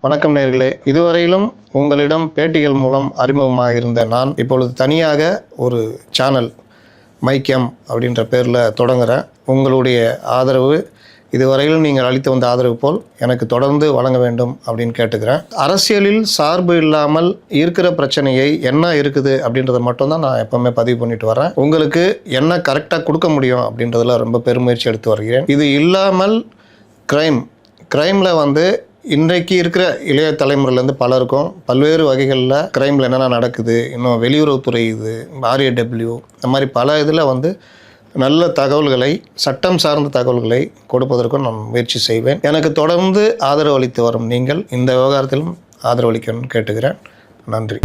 வணக்கம் நேயர்களே, இதுவரையிலும் உங்களிடம் பேட்டிகள் மூலம் அறிமுகமாக இருந்த நான் இப்பொழுது தனியாக ஒரு சேனல் மைக்கம் அப்படின்ற பேரில் தொடங்குகிறேன். உங்களுடைய ஆதரவு இதுவரையிலும் நீங்கள் அளித்து வந்த ஆதரவு போல் எனக்கு தொடர்ந்து வழங்க வேண்டும் அப்படின்னு கேட்டுக்கிறேன். அரசியலில் சார்பு இல்லாமல் இருக்கிற பிரச்சனையை என்ன இருக்குது அப்படின்றத மட்டும்தான் நான் எப்போவுமே பதிவு பண்ணிட்டு வரேன். உங்களுக்கு என்ன கரெக்டாக கொடுக்க முடியும் அப்படின்றதுல ரொம்ப பெருமுயற்சி எடுத்து வருகிறேன். இது இல்லாமல் கிரைமில் இன்றைக்கு இருக்கிற இளைய தலைமுறையிலேருந்து பலருக்கும் பல்வேறு வகைகளில் கிரைமில் என்னென்ன நடக்குது, இன்னும் வெளியுறவுத்துறை இது RAW இந்த மாதிரி பல இதில் நல்ல தகவல்களை, சட்டம் சார்ந்த தகவல்களை கொடுப்பதற்கும் நான் முயற்சி செய்வேன். எனக்கு தொடர்ந்து ஆதரவு அளித்து வரும் நீங்கள் இந்த விவகாரத்திலும் ஆதரவு அளிக்கணும்னு கேட்டுக்கிறேன். நன்றி.